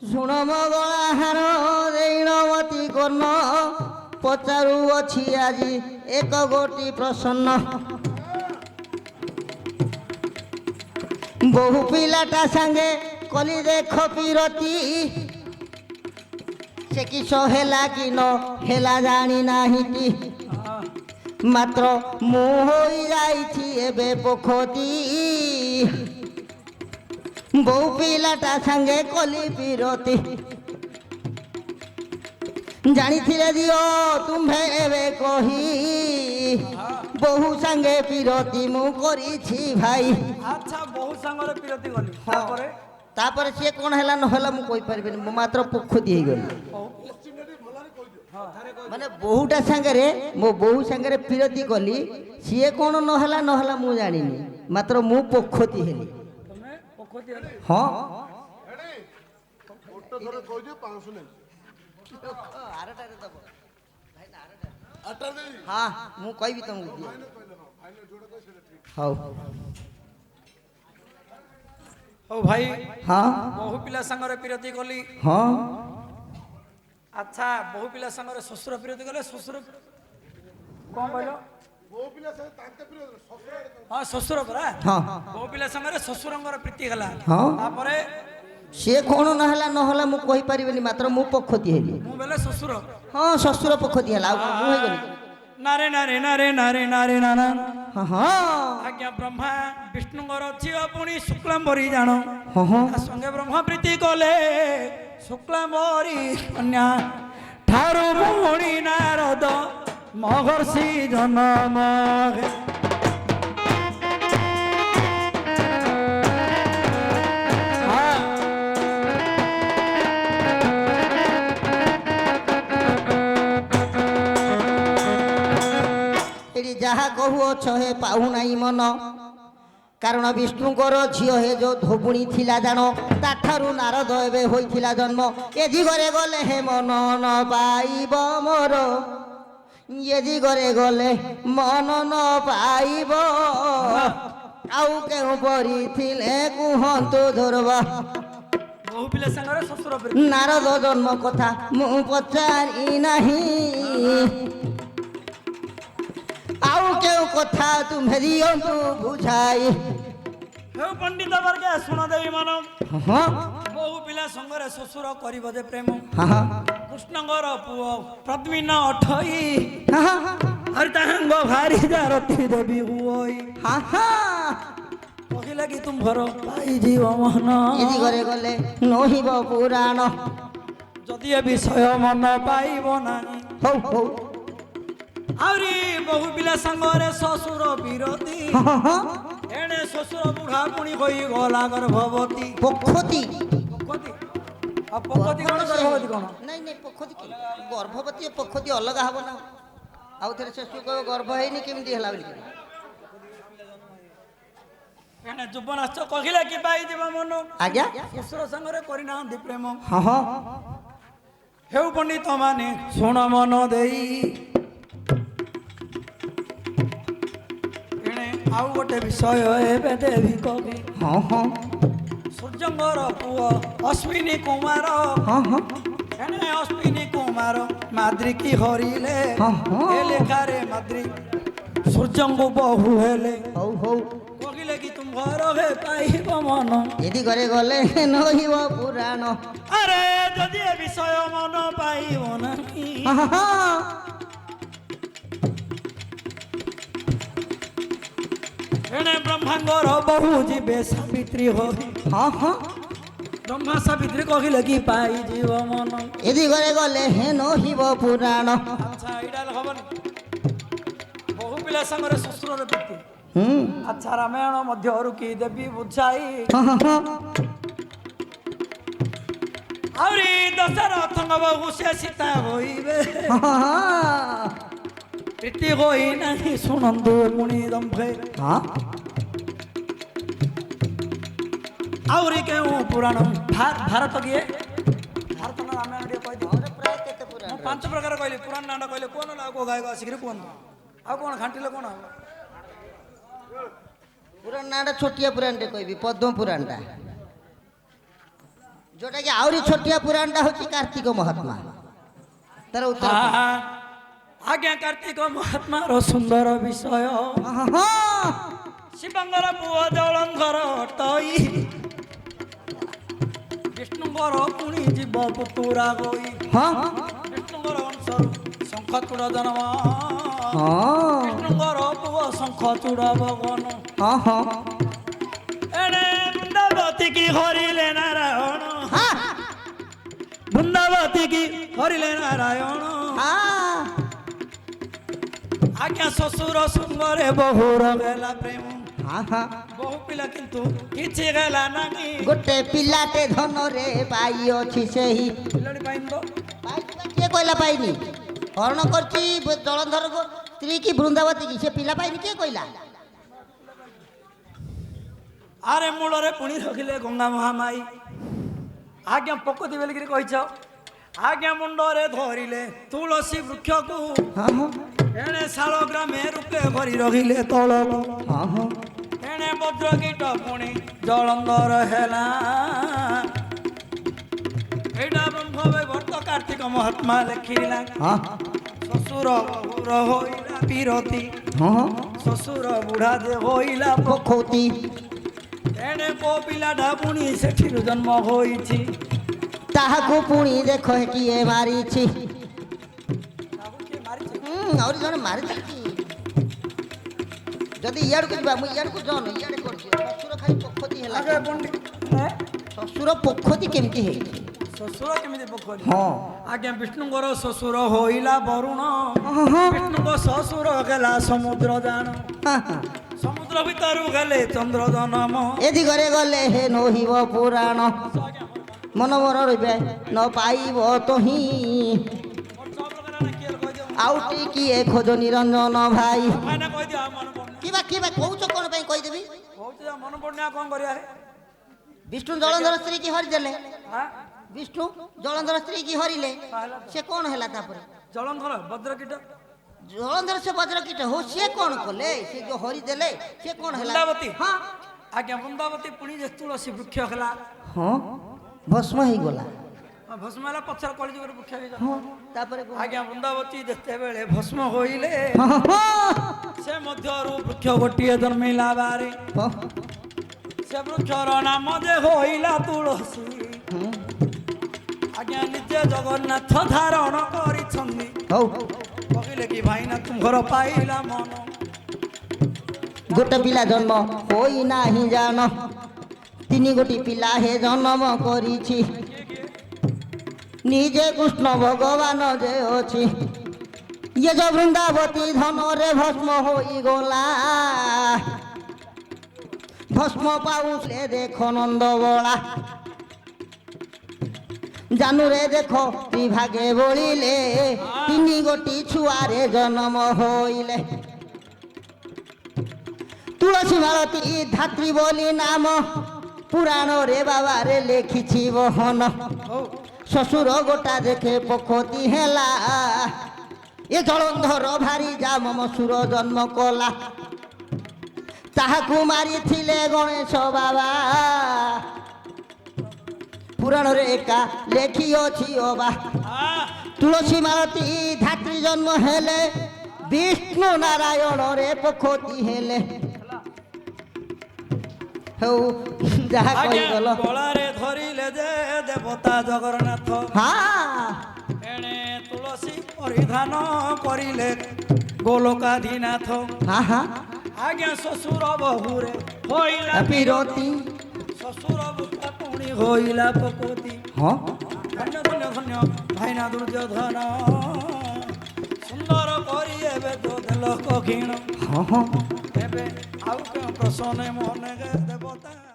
ଶୁଣ ମୋ ଗଳାହାର ଦେଇଣବତୀ କର୍ଣ୍ଣ ପଚାରୁଅଛି ଆଜି ଏକ ଗୋଟି ପ୍ରସନ୍ନ ବହୁ ପିଲାଟା ସାଙ୍ଗେ କଲି ଦେଖ ପିରତି ସେ କିସ ହେଲା କି ନ ହେଲା ଜାଣି ନାହିଁ ମାତ୍ର ମୁଁ ହୋଇଯାଇଛି ଏବେ ପୋଖତି ବହୁ ପିଲାଟା ସାଙ୍ଗେ କଲି ପିରତି ଜାଣିଥିଲେ ଦିଅ ତୁମ୍ଭେ ଏବେ କହି ବହୁ ସାଙ୍ଗେ ପିରତି ମୁଁ କରିଛି ଭାଇ। ଆଚ୍ଛା ବହୁ ସାଙ୍ଗରେ ପିରତି ଗଲି ତାପରେ ସିଏ କ'ଣ ହେଲା ନହେଲା ମୁଁ କହିପାରିବିନି ମୁଁ ମାତ୍ର ପୋଖତି ହେଇଗଲି ମାନେ ବହୁଟା ସାଙ୍ଗରେ ମୋ ବୋହୁ ସାଙ୍ଗରେ ପିରତି କଲି ସିଏ କ'ଣ ନହେଲା ନହେଲା ମୁଁ ଜାଣିନି ମାତ୍ର ମୁଁ ପୋଖତି ହେଲି। ହଁ ହଁ ମୁଁ କହିବି ତମକୁ ହଉ ହଉ ଭାଇ ହଁ ବହୁ ପିଲା ସାଙ୍ଗରେ ପିରତି କଲି ହଁ ଆଚ୍ଛା ବହୁ ପିଲା ସାଙ୍ଗରେ ଶ୍ୱଶୁର ପିରତି କଲେ ଶ୍ୱଶୁର କ'ଣ କହିଲ ହଁ ଶ୍ୱଶୁର ପରା ବହୁ ପିଲା ସାଙ୍ଗରେ ଶ୍ୱଶୁରଙ୍କର ପ୍ରୀତି ହେଲା ତାପରେ ସିଏ କ'ଣ ନହେଲା ନହେଲା ମୁଁ କହିପାରିବିନି ମାତ୍ର ମୁଁ ପୋଖତି ହେଲି। ମୁଁ ବେଲେ ଶ୍ୱଶୁର ହଁ ଶ୍ୱଶୁର ପୋଖତି ହେଲା ଆଉ କ'ଣ ମୁଁ ହେଇଗଲି ନାରେ ନାରେ ନାରେ ନାରେ ନାରେ ନାନା ହଁ ଆଜ୍ଞା ବ୍ରହ୍ମା ବିଷ୍ଣୁଙ୍କର ଝିଅ ପୁଣି ଶୁକ୍ଲାମ୍ବରୀ ଜାଣ ସଙ୍ଗେ ବ୍ରହ୍ମା ପ୍ରୀତି କଲେ ଶୁକ୍ଲାମ୍ବରୀ କନ୍ୟା ଠାରୁ ପୁଣି ନାରଦ ମହର୍ଷି ଜନମ ଯାହା କହୁଅଛ ହେ ପାଉନାହିଁ ମନ କାରଣ ବିଷ୍ଣୁଙ୍କର ଝିଅ ହେ ଯୋଉ ଧୋବୁଣୀ ଥିଲା ଜାଣ ତାଠାରୁ ନାରଦ ଏବେ ହୋଇଥିଲା ଜନ୍ମ ଏ ଦିଗରେ ଗଲେ ହେ ମନ ନ ପାଇବ ମୋର ଏ ଦିଗରେ ଗଲେ ମନ ନ ପାଇବ ଆଉ କେଉଁ ପରି ଥିଲେ କୁହନ୍ତୁ ଧ୍ରୁବ ନାରଦ ଜନ୍ମ କଥା ମୁଁ ପଚାରି ନାହିଁ ଆଉ କେଉଁ କଥା ତୁମେ ଦିଅନ୍ତୁ ବୁଝାଇ ହେଉ ପଣ୍ଡିତ ବର୍ଗ ଶୁଣ ଦେବୀ ମାନ ବହୁ ପିଲା ସଙ୍ଗରେ ଶ୍ୱଶୁର କରିବ ଯେ ପ୍ରେମ କୃଷ୍ଣଙ୍କର ପୁଅ ପ୍ରଦ୍ମିନ ଅଠଇ ହରିତାଙ୍ଗ ଭାରି ଜାରତି ଦେବୀ ହୁଇ କହିଲା କି ତୁମ୍ଭର ପାଇଯିବ ମନ ଘରେ ଗଲେ ନହିବ ପୁରାଣ ଯଦି ଏ ବିଷୟ ମନ ପାଇବ ନାହିଁ ହଉ ହଉ ଆହୁରି ବହୁ ପିଲା ସାଙ୍ଗରେ ଶ୍ୱଶୁର ବିରୋଧୀ ଏଣେ ଶ୍ୱଶୁର ବୁଢା ପୁଣି ହୋଇ ଗଲା ଗର୍ଭବତୀ ପୋଖତି ପୋଖତି କଣ ଗର୍ଭବତୀ କଣ ନାଇଁ ନାଇଁ ପୋଖତି ଗର୍ଭବତୀ ପୋଖତି ଅଲଗା ହବ ନା ଆଉ ଥରେ ଶେଷକୁ କହିବ ଗର୍ଭ ହେଇନି କେମିତି ହେଲା ବୋଲି ଏଣେ ଯୁବନାଶ କହିଲା କି ପାଇଯିବ ମନ ଆଜ୍ଞା ଶ୍ୱଶୁର ସାଙ୍ଗରେ କରିନାହାନ୍ତି ପ୍ରେମ ହଁ ହେଉ ପଣ୍ଡିତ ମାନେ ଶୁଣ ମନ ଦେଇ ଆଉ ଗୋଟେ ବିଷୟ ଏବେ ଦେବି କବି ସୂର୍ଯ୍ୟଙ୍କର ପୁଅ ଅଶ୍ୱିନୀ କୁମାର ଏଣେ ଅଶ୍ୱିନୀ କୁମାର ମାଦ୍ରୀ କି ହରିଲେ ଲେଖାରେ ମାଦ୍ରୀ ସୂର୍ଯ୍ୟଙ୍କୁ ବହୁ ହେଲେ ହଉ ହଉ କହିଲେ କି ତୁମ୍ଭର ହେ ପାଇବ ମନ ଯଦି ଘରେ ଗଲେ ନହିବ ପୁରାଣ ଆରେ ଯଦି ଏ ବିଷୟ ମନ ପାଇବ ନାହିଁ ଏଣେ ବ୍ରହ୍ମାଙ୍କର ବହୁ ଯିବେ ସାବିତ୍ରୀ ହୋଇ ବ୍ରହ୍ମା ସାବିତ୍ରୀ କହିଲେ କି ପାଇଯିବ ମନ ଏଦି ଘରେ ଗଲେ ହେ ନହିବ ପୁରାଣ ଆଚ୍ଛା ଏଇଟା ହବନି ବହୁ ପିଲା ସାଙ୍ଗରେ ଶ୍ୱଶୁରର ପ୍ରୀତି ଆଚ୍ଛା ରାମାୟଣ ମଧ୍ୟରୁ କି ଦେବୀ ବୁଝାଇ ଆହୁରି ଦଶରଥଙ୍କ ବହୁ ସେ ସୀତା ହୋଇବେ ପ୍ରୀତି ହୋଇ ନାହିଁ ଶୁଣନ୍ତୁ ପୁଣି ଦମ୍ଭେ ଆହୁରି କେଉଁ ପୁରାଣ ଭାରତ କିଏ ଭାରତ ନା ରାମାୟଣ ଟିକେ କହିଦିଅ ମୁଁ 5 ପ୍ରକାର କହିଲି ପୁରାଣ ନାଁଟା କହିଲେ କୁହ ନା ଆଉ କୋଉ ଗାୟକ ଆସିକିରି କୁହନ୍ତୁ ଆଉ କ'ଣ ଘାଣ୍ଟିଲେ କ'ଣ ହବ ପୁରାଣ ନାଁଟା ଛୋଟିଆ ପୁରାଣଟେ କହିବି ପଦ୍ମ ପୁରାଣଟା जोटा कि आउरी छोटिया पुराणटा होची कार्तिक महात्मा तार उत्तर आज्ञा कार्तिक महात्मा रो सुंदर विषय शिवंगर पुओ जलंधर टई विष्णुंगर पुणी जीव पुतुरा गई विष्णुंगर अंशर शंखचूड़ जन्म विष्णुंगर पुओ शंखचूड़ भगवान एणे बृंदावती की हरिले नारायण बृंदावती की हरिले नारायण आज्ञा শ্বশুর সঙ্গরে বহুর গেলা প্রেম বহু পিলা কিন্তু কিছু গেলা নানি গোটে পিলাতে ধনরে পাই অছি সেই পিলাটি পাইন তো কে কইলা পাইনি হরণ করছি জলন্ধর স্ত্রী কি বৃন্দাবতী কি সে পিলা পাইনি কে কইলা আরে মূলরে পুনি রখিলে গঙ্গা মহামাই আজ্ঞা পকতি বেলিকি কইছ आज्ञा मुंडरे धरिले तुलसी वृक्ष को एणे शालग्रामे रूपे भरी रहिले तल एणे वज्रकीट पुणी जलंधर हेला एटा ब्रह्मवे भट्ट कार्तिक महात्मा लिखिला ससुर बहुर होइला पीरती ससुर बुढ़ा जे होइला पोखोती एणे कोपिलाटा पुणी सेठिर जन्म होइछि ताहाकू पुणी देखो किए मारिछि और जन मारिछि जदी इयाड को बा मु इयाड को जन इयाड करछि ससुर खाली पोखती हला आगे पंडित ससुर पोखती केमती हे ससुर केमिति पोखती हां आज्ञा विष्णुंगर ससुर होइला वरुण विष्णुंग ससुर गेला समुद्र जान समुद्र भितरु गेले चंद्र जन्म एदि घरे गले हे नहिब पुराण मन मोर रहिबे न पाइब तोही आउटी किए खोज निरंजन भाई किबा कहूच कोन पे कहि देबी मन पड़ना कोन करिया रे विष्णु जलंधर स्त्री की हरि देले विष्णु जलंधर स्त्री की हरिले से कौन हैला तापरे जलंधर वज्रकीट जलंधर से वज्रकीट हो से कौन कोले से जो हरि देले से कौन हैला वृंदावती हां आज्ञा वृंदावती पुणी जे तुलसी वृक्ष खला हां भस्म ही गला भस्म वाला पत्थर कली जगर वृक्ष हे हां तापरे आज्ञा वृंदावती देखते बेले भस्म होइले से मध्यरु वृक्ष गोटिए जन्मिला बारे से वृक्षर नाम जे होइला तुलसी आज्ञा नित्य जगन्नाथ धारण करिछन्ति हौ कहिले कि भाईना तुमर पाइला मन गोटे पिला जन्म होई नाही जान तीन गोटी पिला हे जन्म करिछि निजे कृष्ण भगवान जे अछि ये जो वृंदावती धन रे भस्म होई गला भस्म पाउले देखो नंद बला जानू रे देखो विभागे बोलिले तीन गोटी छुआरे जन्म होइले तुलसी मालती धात्री बोली नाम पुराण रे बाबा रे लेखिछि बहन ससुर गोटा देखे पोखती हेला ये जलंधर भारी जाम मसुर जन्म कला ताहाकू मारी थिले गणेश बाबा पुराण रे एका लेखी अछि ओबा तुलसी मालती धात्री जन्म हेले विष्णु नारायण रे पोखती हेले हौ जहा कहि गलो गलारे धरिले जे देवता जगन्नाथ हां एणे तुलसी परिधान करिले गोलोकाधीनाथ हां हां आज्ञा ससुर बहुरे होइला पीरती ससुर बुता पुणी होइला पकोती हां धन्य धन्य धन्य भाईना दुर्योधन सुंदर करी एबे तो देल कखिण हां हां एबे आउ के प्रसन्न मन गे देवता